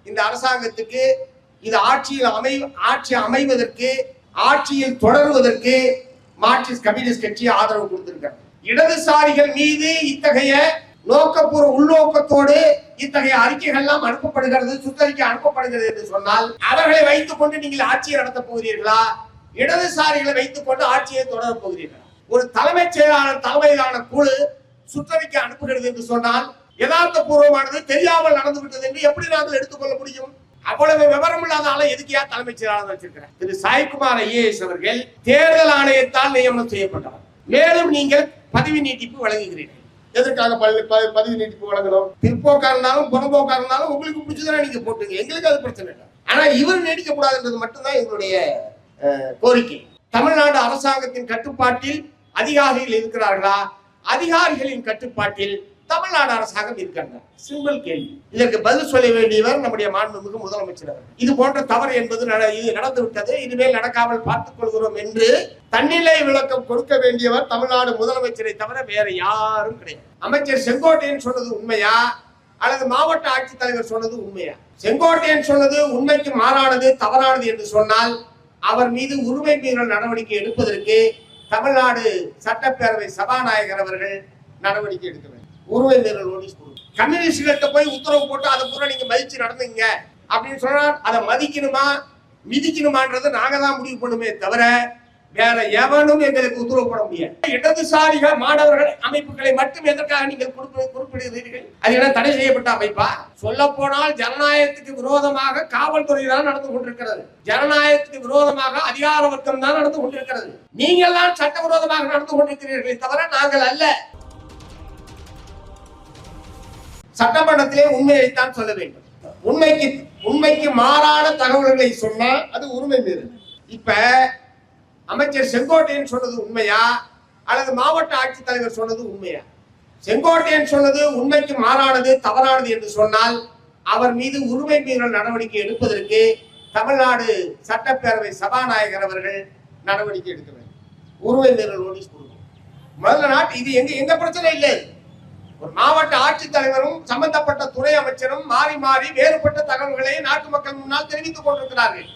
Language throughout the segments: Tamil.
இந்த அரசாங்கத்துக்கு இது ஆட்சி அமைவதற்கு ஆட்சியில் தொடர்வதற்கு மார்க்சிஸ்ட் கம்யூனிஸ்ட் கட்சி ஆதரவு கொடுத்திருக்கிறது. இடதுசாரிகள் மீது இத்தகைய நோக்கப்பூர்வ உள்நோக்கத்தோடு இத்தகைய அறிக்கைகள் எல்லாம் அனுப்பப்படுகிறது, சுற்றறிக்கை அனுப்பப்படுகிறது என்று சொன்னால் அவர்களை வைத்துக் கொண்டு நீங்கள் ஆட்சியை நடத்த போகிறீர்களா? இடதுசாரிகளை வைத்துக் கொண்டு ஆட்சியை தொடர போகிறீர்களா? ஒரு தலைமைச் செயலாளர் தலைமையிலான குழு சுற்றறிக்கை அனுப்புகிறது என்று சொன்னால் யதார்த்த பூர்வமானது தெரியாமல் நடந்து விட்டது என்று எப்படி நாங்கள் எடுத்துக்கொள்ள முடியும்? அவ்வளவு விவரம் இல்லாத எதுக்கியா தலைமைச் செயலாளர் வச்சிருக்கிறார்? திரு சாய்குமார் ஐஏஎஸ் அவர்கள் தேர்தல் ஆணையத்தால் நியமனம் செய்யப்பட்டவர். மேலும் நீங்கள் பதவி நீட்டிப்பு வழங்குகிறீர்கள். எதற்காக பதவி நீட்டிப்பு வழங்கணும்? பிற்போக்கா இருந்தாலும் புறம்போக்கா இருந்தாலும் உங்களுக்கு பிடிச்சதுனா நீங்க போட்டுங்க, எங்களுக்கு அது பிரச்சனை இல்லை. ஆனா இவர் நீடிக்க கூடாதுன்றது மட்டும்தான் எங்களுடைய கோரிக்கை. தமிழ்நாடு அரசாங்கத்தின் கட்டுப்பாட்டில் அதிகாரிகள் இருக்கிறார்களா? அதிகாரிகளின் கட்டுப்பாட்டில் தமிழ்நாடு அரசாங்கம் இருக்காங்க. சிம்பிள் கேள்வி. இதற்கு பதில் சொல்ல வேண்டியவர் நம்முடைய மாண்புமிகு முதலமைச்சர். இது போன்ற தவறு என்பது இது நடந்து விட்டது, இனிமேல் நடக்காமல் பார்த்துக் கொள்கிறோம் என்று தன்னிலை விளக்கம் கொடுக்க வேண்டியவர் தமிழ்நாடு முதலமைச்சரை தவிர வேற யாரும் கிடையாது. அமைச்சர் செங்கோட்டையன் சொன்னது உண்மையா அல்லது மாவட்ட ஆட்சித்தலைவர் சொன்னது உண்மையா? செங்கோட்டையன் சொன்னது உண்மைக்கு மாறானது, தவறானது என்று சொன்னால் அவர் மீது உரிமை மீறல் நடவடிக்கை எடுப்பதற்கு தமிழ்நாடு சட்டப்பேரவை சபாநாயகர் அவர்கள் நடவடிக்கை எடுக்க வேண்டும். உரிமை மீறல் நோட்டீஸ் கொடுக்கும். கம்யூனிஸ்ட்கிட்ட போய் உத்தரவு போட்டு அதை பூரா நீங்க மதிச்சு நடந்தீங்க அப்படின்னு சொன்னா அதை மதிக்கணுமா மிதிக்கணுமான்றது நாங்க தான் முடிவு பண்ணுமே தவிர வேற எவனும் எங்களுக்கு உத்தரவு போட முடியாது. இடதுசாரிகள் மாணவர்கள் அமைப்புகளை மட்டும் எதற்காக நீங்கள் குறிப்பிடுகிறீர்கள்? அது என்ன தடை செய்யப்பட்ட அமைப்பா? சொல்ல போனால் ஜனநாயகத்துக்கு விரோதமாக காவல்துறை தான் நடந்து கொண்டிருக்கிறது. ஜனநாயகத்துக்கு விரோதமாக அதிகார வர்க்கம் தான் நடந்து கொண்டிருக்கிறது. நீங்கள் தான் சட்டவிரோதமாக நடந்து கொண்டிருக்கிறீர்களே தவிர நாங்கள் அல்ல. சட்டமன்றத்திலே உண்மையைத்தான் சொல்ல வேண்டும். உண்மைக்கு மாறான தகவல்களை சொன்னா அது உரிமை மீறல். இப்ப அமைச்சர் செங்கோட்டையன் சொன்னது உண்மையா அல்லது மாவட்ட ஆட்சித்தலைவர் சொன்னது உண்மையா? செங்கோட்டையன் சொன்னது உண்மைக்கு மாறானது, தவறானது என்று சொன்னால் அவர் மீது உரிமை மீறல் நடவடிக்கை எடுப்பதற்கு தமிழ்நாடு சட்டப்பேரவை சபாநாயகர் அவர்கள் நடவடிக்கை எடுக்க வேண்டும். உரிமை மீறல் நோட்டீஸ் கொடுக்கும். முதல்ல நாட்டு இது எங்க பிரச்சனை இல்லை. ஒரு மாவட்ட ஆட்சித்தலைவரும் சம்பந்தப்பட்ட துறை அமைச்சரும் மாறி மாறி வேறுபட்ட தகவல்களை நாட்டு மக்கள் முன்னால் தெரிவித்துக் கொண்டிருக்கிறார்கள்.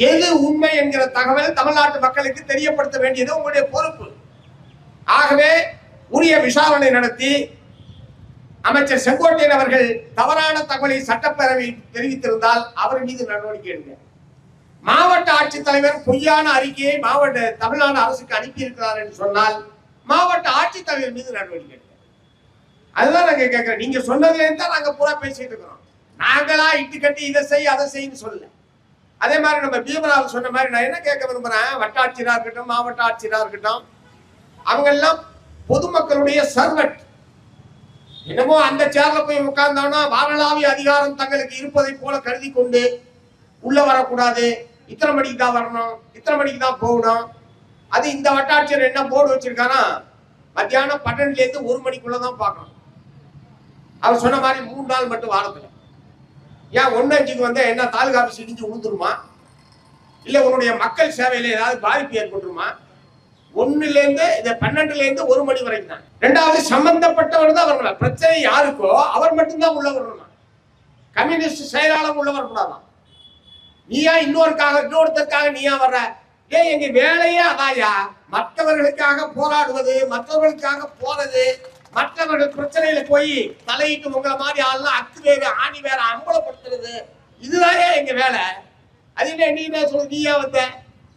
எது உண்மை என்கிற தகவல் தமிழ்நாட்டு மக்களுக்கு தெரியப்படுத்த வேண்டியது உங்களுடைய பொறுப்பு. ஆகவே உரிய விசாரணை நடத்தி அமைச்சர் செங்கோட்டையன் அவர்கள் தவறான தகவலை சட்டப்பேரவை தெரிவித்திருந்தால் அவர் மீது நடவடிக்கை எடுங்க. மாவட்ட ஆட்சித்தலைவர் பொய்யான அறிக்கையை தமிழ்நாடு அரசுக்கு அனுப்பி இருக்கிறார் என்று சொன்னால் மாவட்ட ஆட்சித்தலைவர் மீது நடவடிக்கை எடுங்க. அதுதான் நாங்க கேட்கிறோம். நீங்க சொன்னதுல இருந்தா நாங்க பூரா பேசிட்டு இருக்கிறோம். நாங்களா இட்டு கட்டி இதை செய் அதை செய்யு சொல்லல. அதே மாதிரி நம்ம பீமராவ் சொன்ன மாதிரி நான் என்ன கேட்க விரும்புறேன், வட்டாட்சியரா இருக்கட்டும் மாவட்ட ஆட்சியரா இருக்கட்டும் அவங்க எல்லாம் பொதுமக்களுடைய சர்வெண்ட். என்னமோ அந்த சேர்ல போய் உட்கார்ந்தோம்னா வானளாவிய அதிகாரம் தங்களுக்கு இருப்பதை போல கருதி கொண்டு உள்ள வரக்கூடாது, இத்தனை மணிக்கு தான் வரணும், இத்தனை மணிக்கு தான் போகணும். அது இந்த வட்டாட்சியர் என்ன போர்டு வச்சிருக்கானா மத்தியானம் 12ல இருந்து 1 மணிக்குள்ளதான் பார்க்கணும். அவர் சொன்ன மாதிரி 3 நாள் மட்டும் வாரத்துல. ஏன் 1:05க்கு வந்தா என்ன தாலுகா ஆபீஸ் இடிஞ்சு விழுந்துருமா? இல்ல உன்னுடைய மக்கள் சேவையில ஏதாவது பாதிப்பு ஏற்பட்டுருமா? 1ல இருந்து 12ல இருந்து 1 மணி வரைக்கும் தான். ரெண்டாவது சம்பந்தப்பட்டவர் தான் வரணும். பிரச்சனை யாருக்கோ அவர் மட்டும்தான் உள்ள வரணுமா? கம்யூனிஸ்ட் செயலாளர் உள்ள வரக்கூடாதான். நீயா இன்னொருத்தருக்காக நீயா வர்ற? எங்க வேலையே அதாயா, மற்றவர்களுக்காக போராடுவது, மற்றவர்களுக்காக போறது, மற்றவர்கள் பிரச்சனையில போய் தலையிட்டு உங்களை மாதிரி ஆள்லாம் அக்கு வேறு ஆணி வேற அம்பலப்படுத்துறது, இதுதான் எங்க வேலை. அது என்ன நீ சொல்ல நீயா வந்த?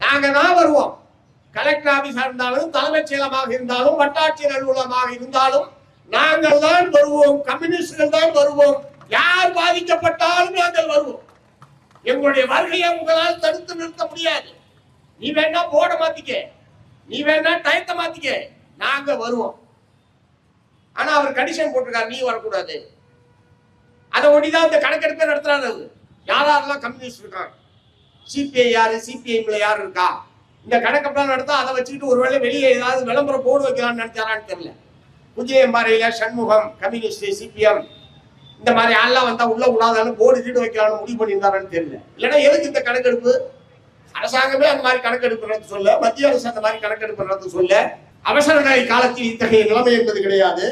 நாங்க தான் வருவோம். கலெக்டர் ஆபீஸா இருந்தாலும் தலைமைச் செயலமாக இருந்தாலும் வட்டாட்சியர் அலுவலகமாக இருந்தாலும் நாங்கள் தான் வருவோம். கம்யூனிஸ்டுகள் தான் வருவோம். யார் பாதிக்கப்பட்டாலும் நாங்கள் வருவோம். எங்களுடைய வருகையை உங்களால் தடுத்து நிறுத்த முடியாது. நீ வேணா போர்டை மாத்திக்க, நீ வேணா டயத்தை மாத்திக்க, நாங்க வருவோம். ஆனா அவர் கண்டிஷன் போட்டிருக்காரு, நீ வரக்கூடாது. அதை ஒட்டிதான் இந்த கணக்கெடுப்பே நடத்துறாரு. யாரெல்லாம் கம்யூனிஸ்ட் இருக்காங்க, சிபிஐ யாரு, சிபிஐ யாரு இருக்கா, இந்த கணக்கெடுப்பு நடத்தா அதை வச்சுக்கிட்டு ஒருவேளை வெளியே ஏதாவது விளம்பரம் போர்டு வைக்கலாம்னு நினைச்சாரான்னு தெரியல. புஜயம்பாறையில சண்முகம் கம்யூனிஸ்ட் சிபிஎம் இந்த மாதிரி ஆள்லாம் வந்தா உள்ள விடாதாலும் போர்டு கீடு வைக்கலாம்னு முடிவு பண்ணியிருந்தாரான்னு தெரியல. இல்லைன்னா எதுக்கு இந்த கணக்கெடுப்பு? அரசாங்கமே அந்த மாதிரி கணக்கெடுப்பு நடத்த சொல்ல, மத்திய அரசு அந்த மாதிரி கணக்கெடுப்பு நடத்த சொல்ல. அவசர நிலை காலத்தில் இத்தகைய நிலைமை என்பது கிடையாது.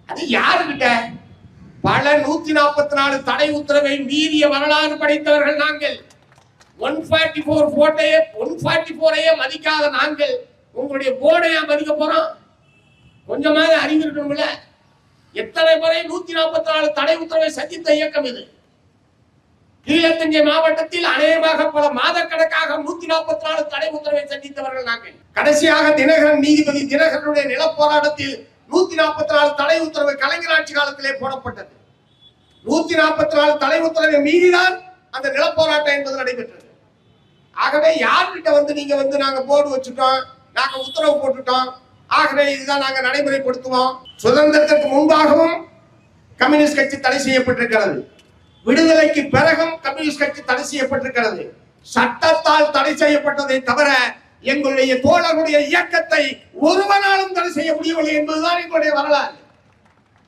அது யாருக்கிட்ட பல 144 தடை உத்தரவை மீறிய வரலாறு படைத்தவர்கள் நாங்கள். 144 மதிக்காத நாங்கள் உங்களுடைய போர்டையா மதிக்க போறோம்? கொஞ்சமாக அறிவு இருக்கணும்ல. எத்தனை முறை 144 தடை உத்தரவை சந்தித்த இயக்கம் இது. கீழத்தஞ்சை மாவட்டத்தில் அநேகமாக பல மாத கணக்காக 144 தடை உத்தரவை சந்தித்தவர்கள் நாங்கள். கடைசியாக தினகரன் நீதிபதி தினகரனுடைய நில போராட்டத்தில் 144 தடை உத்தரவு கலைஞர் ஆட்சி காலத்திலே போடப்பட்டது. 144 தடை உத்தரவை மீறிதான் அந்த நில போராட்டம் என்பது நடைபெற்றது. ஆகவே யார்கிட்ட நீங்க நாங்க போர்டு வச்சுட்டோம், நாங்க உத்தரவு போட்டுட்டோம், ஆகவே இதுதான் நாங்க நடைமுறைப்படுத்துவோம். சுதந்திரத்திற்கு முன்பாகவும் கம்யூனிஸ்ட் கட்சி தடை செய்யப்பட்டிருக்கிறது. விடுதலைக்கு பிறகும் கம்யூனிஸ்ட் கட்சி தடை செய்யப்பட்டிருக்கிறது. சட்டத்தால் தடை செய்யப்பட்டதை தவிர எங்களுடைய தோழர்களுடைய இயக்கத்தை ஒருவனாலும் தடை செய்ய முடியவில்லை என்பதுதான் எங்களுடைய வரலாறு.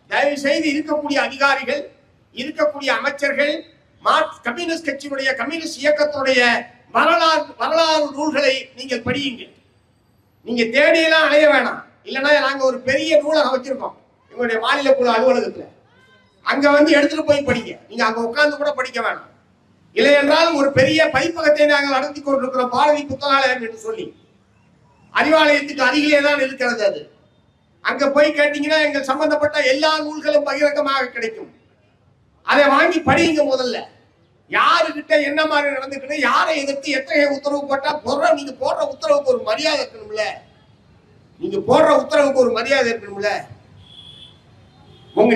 தயவு செய்து இருக்கக்கூடிய அதிகாரிகள், இருக்கக்கூடிய அமைச்சர்கள், கம்யூனிஸ்ட் கட்சியுடைய கம்யூனிஸ்ட் இயக்கத்துடைய வரலாறு நூல்களை நீங்கள் படியுங்கள். நீங்க தேடியெல்லாம் அலைய வேணாம். இல்லைன்னா நாங்க ஒரு பெரிய நூலகம் வச்சிருக்கோம் எங்களுடைய மாநில குழு அலுவலகத்துல. அங்க எடுத்துட்டு போய் படிங்க. நீங்க அங்க உட்கார்ந்து கூட படிக்க வேணாம். இல்லை என்றால் ஒரு பெரிய பதிப்பகத்தை நாங்கள் நடத்தி கொண்டிருக்கிறோம், பாரதி புத்தகாலயம் என்று சொல்லி. அறிவாலயத்துக்கு அருகிலே தான் இருக்கிறது அது. அங்க போய் கேட்டீங்கன்னா எங்கள் சம்பந்தப்பட்ட எல்லா நூல்களும் பகிரங்கமாக கிடைக்கும். அதை வாங்கி படிங்க. முதல்ல யாருக்கிட்ட என்ன மாதிரி நடந்துக்கிட்டு, யாரை எதிர்த்து எத்தகைய உத்தரவு போட்டா நீங்க போடுற உத்தரவுக்கு ஒரு மரியாதை இருக்கணும்ல. நீங்க போடுற உத்தரவுக்கு ஒரு மரியாதை இருக்கணும்ல.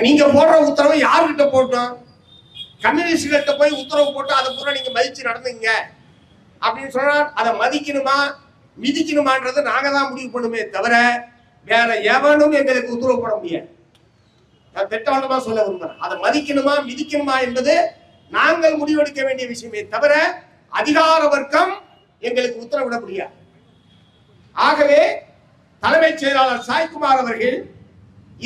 நீங்க போடுற உத்தரவை யாருக்கிட்ட போட்டோம்? கம்யூனிஸ்ட்கிட்ட போய் உத்தரவு போட்டு அதை பூரா நீங்க மதிச்சு நடந்துங்க அப்படின்னு சொன்னா அதை மதிக்கணுமா மிதிக்கணுமான்றது நாங்க தான் முடிவு பண்ணுமே தவிர வேற எவனும் எங்களுக்கு உத்தரவு போட முடியாது. நான் திட்டவட்டமா சொல்ல விரும்புறேன். அதை மதிக்கணுமா மிதிக்கணுமா என்பது நாங்கள் முடிவெடுக்க வேண்டிய விஷயமே தவிர அதிகார வர்க்கம் எங்களுக்கு உத்தரவிட முடியாது. ஆகவே தலைமைச் செயலாளர் சாய்குமார் அவர்கள்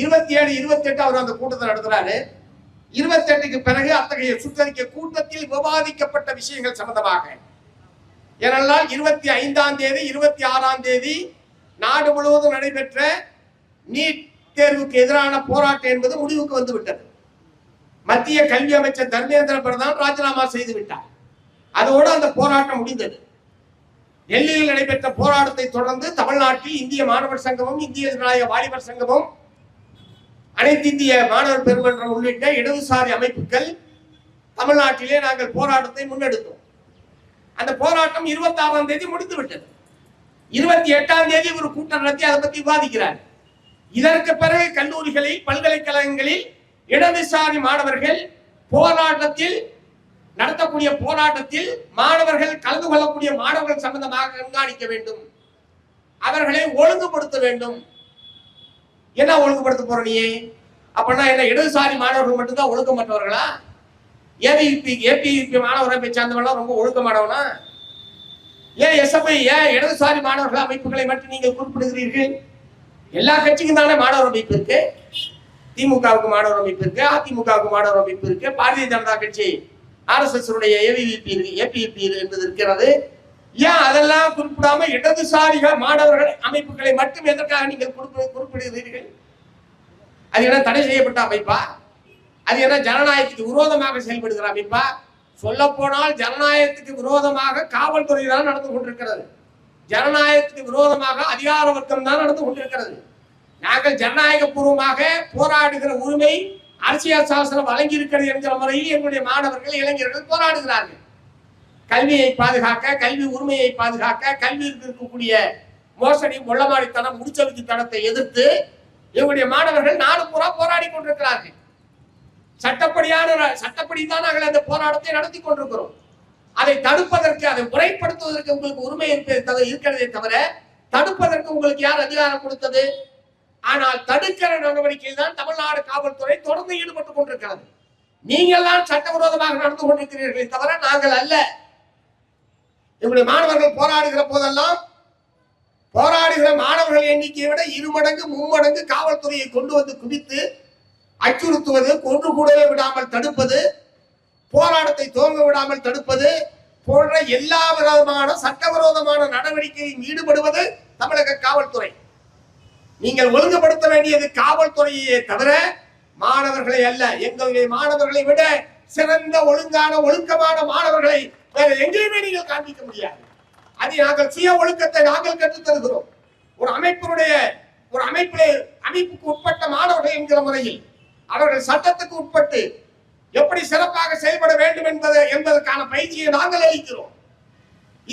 27, 28 அவர் அந்த கூட்டத்தை நடத்துறாரு. 28க்கு பிறகு அத்தகைய சுற்றறிக்கை கூட்டத்தில் விவாதிக்கப்பட்ட விஷயங்கள் சம்பந்தமாக, ஏனென்றால் 25ஆம் தேதி 26ஆம் தேதி நாடு முழுவதும் நடைபெற்ற நீட் தேர்வுக்கு எதிரான போராட்டம் என்பது முடிவுக்கு வந்துவிட்டது. மத்திய கல்வி அமைச்சர் தர்மேந்திர பிரதான் ராஜினாமா செய்து விட்டார். அதோடு அந்த போராட்டம் முடிந்தது. டெல்லியில் நடைபெற்ற போராட்டத்தை தொடர்ந்து தமிழ்நாட்டில் இந்திய மாணவர் சங்கமும் இந்திய ஜனநாயக வாலிபர் சங்கமும் அனைத்து இந்திய மாணவர் பெருமன்றம் உள்ளிட்ட இடதுசாரி அமைப்புகள் தமிழ்நாட்டிலே நாங்கள் போராட்டத்தை முன்னெடுத்தோம். அந்த போராட்டம் 26ஆம் தேதி முடிந்து விட்டது. 28ஆம் தேதி ஒரு கூட்டம் நடத்தி அதை பற்றி விவாதிக்கிறார். இதற்கு பிறகு கல்லூரிகளில் பல்கலைக்கழகங்களில் இடதுசாரி மாணவர்கள் போராட்டத்தில் நடத்தக்கூடிய போராட்டத்தில் மாணவர்கள் கலந்து கொள்ளக்கூடிய மாணவர்கள் சம்பந்தமாக கண்காணிக்க வேண்டும், அவர்களை ஒழுங்குபடுத்த வேண்டும். என்ன ஒழுங்குபடுத்த போற நீ? அப்படின்னா என்ன இடதுசாரி மாணவர்கள் மட்டும்தான் ஒழுக்கமற்றவர்களா? ஏபிவிபி மாணவர் அமைப்பை சார்ந்தவர்களா ரொம்ப ஒழுக்கமானவனா? ஏன் எஸ்எஃப்ஐ ஏன் இடதுசாரி மாணவர்கள் அமைப்புகளை மட்டும் நீங்கள் குறிப்பிடுகிறீர்கள்? எல்லா கட்சிக்கும் தானே மாணவர் அமைப்பு இருக்கு. திமுகவுக்கு மாணவர் அமைப்பு இருக்கு, அதிமுகவுக்கு மாணவர் அமைப்பு இருக்கு, பாரதிய ஜனதா கட்சி RSS ஏபிவிபி என்பது இருக்கிறது. ஏன் அதெல்லாம் குறிப்பிடாம இடதுசாரிகள் மாணவர்கள் அமைப்புகளை மட்டும் எதற்காக நீங்கள் குறிப்பிடுகிறீர்கள்? அது என்ன தடை செய்யப்பட்ட அமைப்பா? அது என்ன ஜனநாயகத்துக்கு விரோதமாக செயல்படுகிற அமைப்பா? சொல்ல போனால் ஜனநாயகத்துக்கு விரோதமாக காவல்துறை தான் நடந்து கொண்டிருக்கிறது. ஜனநாயகத்துக்கு விரோதமாக அதிகார வர்க்கம் தான் நடந்து கொண்டிருக்கிறது. நாங்கள் ஜனநாயக பூர்வமாக போராடுகிற உரிமை அரசியல் சாசனம் வழங்கி இருக்கிறது என்கிற முறையில் எங்களுடைய மாணவர்கள் இளைஞர்கள் போராடுகிறார்கள். கல்வியை பாதுகாக்க, கல்வி உரிமையை பாதுகாக்க, கல்விக்கு இருக்கக்கூடிய மோசடி மொள்ளமாடித்தனம் முடிச்சவித்தனத்தை எதிர்த்து எங்களுடைய மாணவர்கள் நாடு பூரா போராடி கொண்டிருக்கிறார்கள். சட்டப்படி தான் நாங்கள் அந்த போராட்டத்தை நடத்தி கொண்டிருக்கிறோம். அதை தடுப்பதற்கு, அதை முறைப்படுத்துவதற்கு உங்களுக்கு உரிமை இருக்கிறதே தவிர தடுப்பதற்கு உங்களுக்கு யார் அதிகாரம் கொடுத்தது? ஆனால் தடுக்கிற நடவடிக்கையில் தான் தமிழ்நாடு காவல்துறை தொடர்ந்து ஈடுபட்டுக் கொண்டிருக்கிறது. நீங்கள் தான் சட்டவிரோதமாக நடந்து கொண்டிருக்கிறீர்களே தவிர நாங்கள் அல்ல. எங்களுடைய மாணவர்கள் போராடுகிற போதெல்லாம் போராடுகிற மாணவர்கள் எண்ணிக்கையை விட 2 மடங்கு 3 மடங்கு காவல்துறையை கொண்டு வந்து குவித்து அச்சுறுத்துவது, கொன்று கூடவே விடாமல் தடுப்பது, போராட்டத்தை துவங்க விடாமல் தடுப்பது போன்ற எல்லா விதமான சட்டவிரோதமான நடவடிக்கையில் ஈடுபடுவது தமிழக காவல்துறை. நீங்கள் ஒழுங்குபடுத்த வேண்டியது காவல்துறையே தவிர மாணவர்களை அல்ல, எங்களுடைய மாணவர்களை விட சிறந்த ஒழுங்கான ஒழுக்கமான மாணவர்களை வேற எங்கேயுமே நீங்கள் காண்பிக்க முடியாது. அதை நாங்கள் சுய ஒழுக்கத்தை நாங்கள் கற்றுத் தருகிறோம். ஒரு அமைப்புக்கு உட்பட்ட மாணவர்கள் என்கிற முறையில் அவர்கள் சட்டத்துக்கு உட்பட்டு எப்படி சிறப்பாக செயல்பட வேண்டும் என்பதற்கான பயிற்சியை நாங்கள் அளிக்கிறோம்.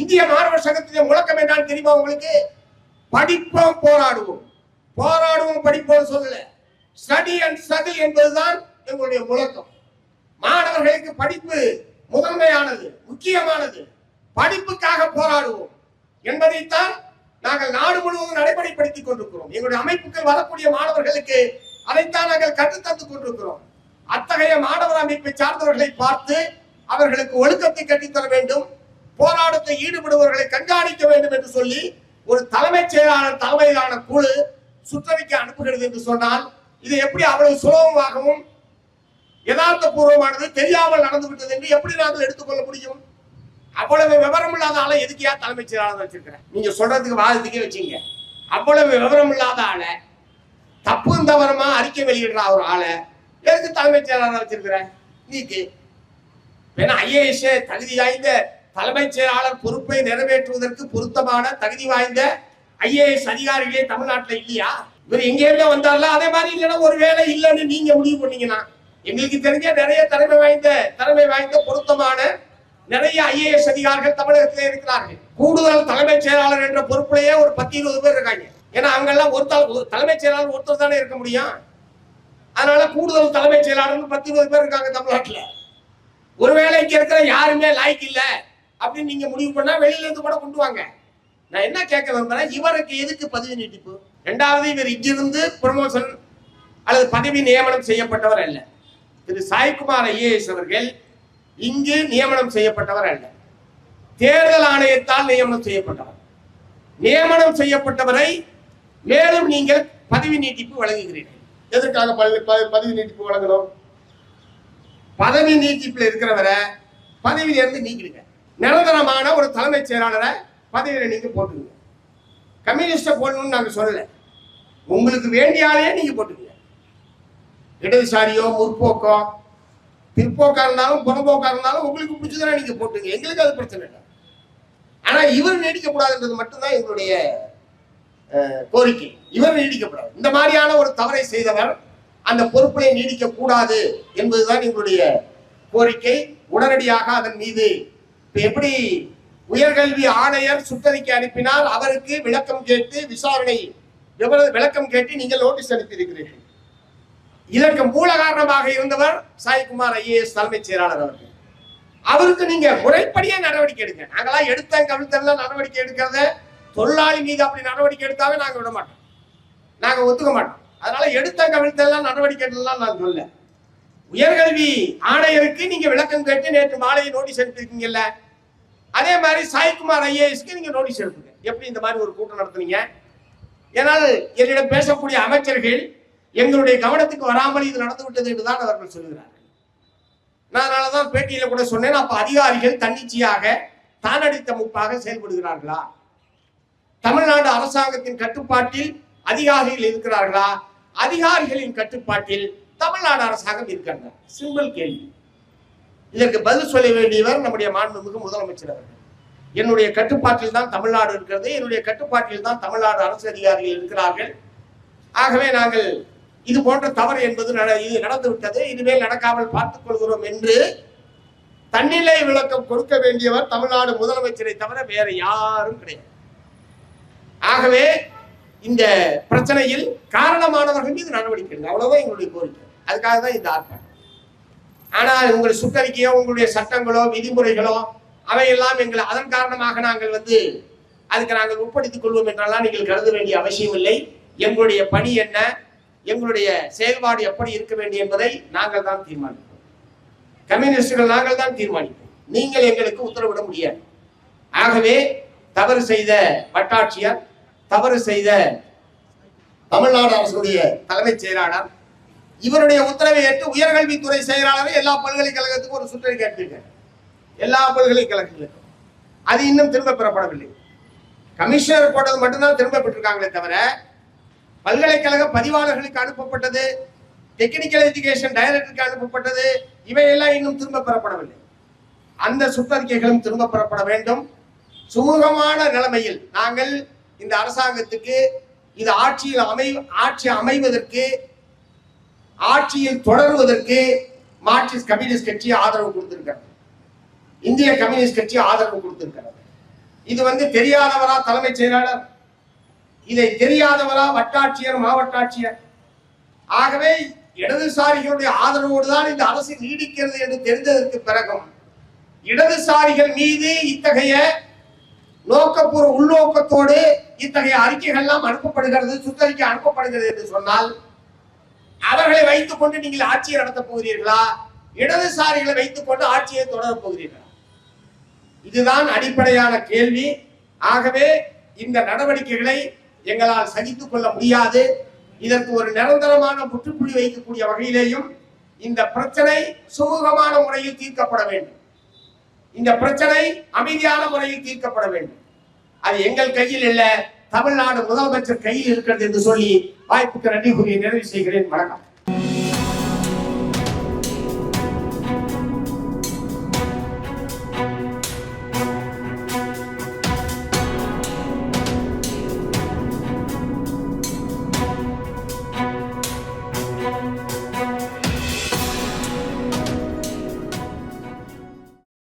இந்திய மாணவர் சங்கத்தின் முழக்கம் என்னன்னு தெரியுமா உங்களுக்கு? படிப்போம் போராடுவோம், போராடுவோம் படிப்போம் சொல்லல, ஸ்டடி அண்ட் ஸ்ட்ரகிள் என்பதுதான் எங்களுடைய முழக்கம். மாணவர்களுக்கு படிப்பு முதன்மையானது, முக்கியமானது. படிப்புக்காக போராடுவோம் என்பதைத்தான் நாங்கள் நாடு முழுவதும் நடைமுறைப்படுத்திக் கொண்டிருக்கிறோம். எங்களுடைய அமைப்புகள் வரக்கூடிய மாணவர்களுக்கு அதைத்தான் நாங்கள் கற்றுத்தந்து கொண்டிருக்கிறோம். அத்தகைய மாணவர் அமைப்பை சார்ந்தவர்களை பார்த்து அவர்களுக்கு ஒழுக்கத்தை கட்டித்தர வேண்டும், போராட்டத்தை ஈடுபடுபவர்களை கண்காணிக்க வேண்டும் என்று சொல்லி ஒரு தலைமைச் செயலாளர் தலைமையிலான குழு சுற்றறிக்கை அனுப்புகிறது என்று சொன்னால் இது எப்படி அவ்வளவு சுலபமாகவும் யதார்த்த பூர்வமானது தெரியாமல் நடந்துவிட்டது என்று எப்படி நாங்கள் எடுத்துக்கொள்ள முடியும்? அவ்வளவு விவரம் இல்லாத ஆளை எதுக்கியா தலைமைச் செயலாளர் வச்சிருக்கிறேன்? நீங்க சொல்றதுக்கு வாதத்துக்கே வச்சீங்க. அவ்வளவு விவரம் இல்லாத ஆளை, தப்பு தவறமா அறிக்கை வெளியிடுற ஒரு ஆளை எதுக்கு தலைமைச் செயலாளர் வச்சிருக்கிறேன்? நீக்கு ஐஏஎஸ் தகுதி வாய்ந்த தலைமைச் செயலாளர் பொறுப்பை நிறைவேற்றுவதற்கு பொருத்தமான தகுதி வாய்ந்த ஐஏஎஸ் அதிகாரிகளே தமிழ்நாட்டில் இல்லையா? இவர் எங்கேயுமே வந்தார்ல, அதே மாதிரி இல்லைன்னா ஒரு வேலை இல்லைன்னு நீங்க முடிவு பண்ணீங்கன்னா, எங்களுக்கு தெரிஞ்ச நிறைய திறமை வாய்ந்த பொருத்தமான நிறைய ஐஏஎஸ் அதிகாரிகள் தமிழகத்திலே இருக்கிறார்கள். கூடுதல் தலைமைச் செயலாளர் என்ற பொறுப்பிலேயே ஒரு 10-20 பேர் இருக்காங்க. ஏன்னா அவங்க எல்லாம் ஒரு தலைமைச் செயலாளர் ஒருத்தர் தானே இருக்க முடியும். அதனால கூடுதல் தலைமைச் செயலாளர் 10-20 பேர் இருக்காங்க தமிழ்நாட்டில். ஒருவேளை இங்க இருக்கிற யாருமே லாய்க்கு இல்ல அப்படின்னு நீங்க முடிவு பண்ணா வெளியில இருந்து கூட கொண்டு வாங்க. நான் என்ன கேட்க விரும்புறேன், இவருக்கு எதுக்கு பதவி நீட்டிப்பு? இரண்டாவது, இவர் இங்கிருந்து ப்ரமோஷன் அல்லது பதவி நியமனம் செய்யப்பட்டவர் அல்ல. திரு சாய்குமார் ஐஏஎஸ் அவர்கள் இங்கு நியமனம் செய்யப்பட்டவர் அல்ல, தேர்தல் ஆணையத்தால் நியமனம் செய்யப்பட்டவர். நியமனம் செய்யப்பட்டவரை மேலும் நீங்கள் பதவி நீட்டிப்பு வழங்குகிறீர்கள். எதற்காக பதவி நீட்டிப்பு வழங்கணும்? பதவி நீட்டிப்பில் இருக்கிறவரை பதவியிலிருந்து நீக்கிடுங்க. நிரந்தரமான ஒரு தலைமைச் செயலாளரை பதவியில நீங்க போட்டுங்க. கம்யூனிஸ்ட போடணும்னு நாங்க சொல்லல, உங்களுக்கு வேண்டியாலே நீங்க போட்டுக்கீங்க. இடதுசாரியோ முற்போக்கோ பிற்போக்கா இருந்தாலும் புறம்போக்கா இருந்தாலும் உங்களுக்கு பிடிச்சதுனா நீங்க போட்டுங்க, எங்களுக்கு அது பிரச்சனை இல்லை. ஆனா இவர் நீடிக்கக்கூடாதுன்றது மட்டும்தான் எங்களுடைய கோரிக்கை. இவர் நீடிக்கப்படாது. இந்த மாதிரியான ஒரு தவறை செய்தவர் அந்த பொறுப்பினை நீடிக்க கூடாது என்பதுதான் எங்களுடைய கோரிக்கை. உடனடியாக அதன் மீது எப்படி உயர்கல்வி ஆணையர் சுற்றறிக்கை அனுப்பினால் அவருக்கு விளக்கம் கேட்டு விசாரணை விளக்கம் கேட்டு நீங்கள் நோட்டீஸ் அனுப்பியிருக்கிறீர்கள். இதற்கு மூல காரணமாக இருந்தவர் சாய்குமார் ஐஏஎஸ் தலைமைச் செயலாளர் அவர்கள். அவருக்கு நீங்க முறைப்படியே நடவடிக்கை எடுங்க. நாங்களாம் எடுத்த கவிழ்த்தெல்லாம் நடவடிக்கை எடுக்கிறத தொழிலாளி மீது அப்படி நடவடிக்கை எடுத்தாவே நாங்க விட மாட்டோம், நாங்க ஒத்துக்க மாட்டோம். அதனால எடுத்த கவிழ்த்தெல்லாம் நடவடிக்கை எடுக்கலாம் நான் சொல்ல. உயர்கல்வி ஆணையருக்கு நீங்க விளக்கம் கேட்டு நேற்று மாலையை நோட்டீஸ் அனுப்பியிருக்கீங்கல்ல, அதே மாதிரி சாய்குமார் ஐஏஎஸ்க்கு நீங்க நோட்டீஸ் எடுத்துங்க. எப்படி இந்த மாதிரி ஒரு கூட்டம் நடத்துனீங்க? ஏனால் என்னிடம் பேசக்கூடிய அமைச்சர்கள் எங்களுடைய கவனத்துக்கு வராமல் இது நடந்து விட்டது என்றுதான் அவர்கள் சொல்கிறார்கள். நான் அதனாலதான் பேட்டியில கூட சொன்னேன், அப்ப அதிகாரிகள் தன்னிச்சையாக தானடித்த முப்பாக செயல்படுகிறார்களா? தமிழ்நாடு அரசாங்கத்தின் கட்டுப்பாட்டில் அதிகாரிகள் இருக்கிறார்களா? அதிகாரிகளின் கட்டுப்பாட்டில் தமிழ்நாடு அரசாங்கம் இருக்கிறாங்க. சிம்பிள் கேள்வி. இதற்கு பதில் சொல்ல வேண்டியவர் நம்முடைய மாண்புமிகு முதலமைச்சர் அவர்கள். என்னுடைய கட்டுப்பாட்டில் தான் தமிழ்நாடு இருக்கிறது, என்னுடைய கட்டுப்பாட்டில் தான் தமிழ்நாடு அரசு அதிகாரிகள் இருக்கிறார்கள். ஆகவே நாங்கள் இது போன்ற தவறு என்பது இது நடந்து விட்டது, இனிமேல் நடக்காமல் பார்த்துக் கொள்கிறோம் என்று தன்னிலை விளக்கம் கொடுக்க வேண்டியவர் தமிழ்நாடு முதலமைச்சரை தவிர வேற யாரும் கிடையாது. ஆகவே இந்த பிரச்சனையில் காரணமானவர்கள் மீது நடவடிக்கை எடுங்க, அவ்வளவுதான் எங்களுடைய கோரிக்கை. அதுக்காக தான் இந்த ஆர்ப்பாட்டம். ஆனால் உங்களுடைய சுற்றறிக்கையோ உங்களுடைய சட்டங்களோ விதிமுறைகளோ அவையெல்லாம் எங்களை அதன் காரணமாக நாங்கள் அதுக்கு நாங்கள் உட்படுத்திக் கொள்வோம் என்றெல்லாம் நீங்கள் கருத வேண்டிய அவசியம் இல்லை. எங்களுடைய பணி என்ன, எங்களுடைய செயல்பாடு எப்படி இருக்க வேண்டும் என்பதை நாங்கள் தான் தீர்மானிப்போம். கம்யூனிஸ்டுகள் நாங்கள் தான் தீர்மானிப்போம், நீங்கள் எங்களுக்கு உத்தரவிட முடியாது. ஆகவே தவறு செய்த வட்டாட்சியர், தவறு செய்த தமிழ்நாடு அரசுடைய தலைமைச் செயலாளர், இவருடைய உத்தரவை ஏற்று உயர்கல்வித்துறை செயலாளரை எல்லா பல்கலைக்கழகத்துக்கும் ஒரு சுற்றறிக்கை எடுத்திருக்காங்க. எல்லா பல்கலைக்கழகங்களுக்கும் அது இன்னும் திரும்ப பெறப்படவில்லை. கமிஷனர் போட்டது மட்டும்தான் திரும்ப பெற்றிருக்காங்களே தவிர பல்கலைக்கழக பதிவாளர்களுக்கு அனுப்பப்பட்டது டெக்னிக்கல் எஜுகேஷன் டைரக்டருக்கு அனுப்பப்பட்டது, இவையெல்லாம் இன்னும் திரும்ப பெறப்படவில்லை. அந்த சுற்றறிக்கைகளும் திரும்ப பெறப்பட வேண்டும். சுமூகமான நிலைமையில் நாங்கள் இந்த அரசாங்கத்துக்கு இது ஆட்சி அமைவதற்கு, ஆட்சியில் தொடர்வதற்கு மார்க்சிஸ்ட் கம்யூனிஸ்ட் கட்சி ஆதரவு கொடுத்திருக்கிறது, இந்திய கம்யூனிஸ்ட் கட்சி ஆதரவு கொடுத்திருக்கிறது. இது தெரியாதவரா தலைமைச் செயலாளர், இதை தெரியாதவரா வட்டாட்சியர், மாவட்டாட்சியர். ஆகவே இடதுசாரிகளுடைய ஆதரவோடு தான் இந்த அரசு நீடிக்கிறது என்று தெரிந்ததற்கு பிறகும் இடதுசாரிகள் மீது இத்தகைய நோக்கப்பூர்வ உள்நோக்கத்தோடு இத்தகைய அறிக்கைகள் எல்லாம் அனுப்பப்படுகிறது, சுற்றறிக்கை அனுப்பப்படுகிறது என்று சொன்னால் அவர்களை வைத்துக் கொண்டு நீங்கள் ஆட்சியை நடத்தப் போகிறீர்களா, இடதுசாரிகளை வைத்துக் கொண்டு ஆட்சியை தொடரப் போகிறீர்களா? இதுதான் அடிப்படையான கேள்வி. ஆகவே இந்த நடவடிக்கைகளை எங்களால் சகித்துக் கொள்ள முடியாது. இதற்கு ஒரு நிரந்தரமான முற்றுப்புள்ளி வைக்கக்கூடிய வகையிலேயும் இந்த பிரச்சனை சுமூகமான முறையில் தீர்க்கப்பட வேண்டும். இந்த பிரச்சனை அமைதியான முறையில் தீர்க்கப்பட வேண்டும். அது எங்கள் கையில் இல்ல, தமிழ்நாடு முதலமைச்சர் கையில் இருக்கிறது என்று சொல்லி வாய்ப்புக்கு நன்றி கூறி நிறைவு செய்கிறேன். வணக்கம்.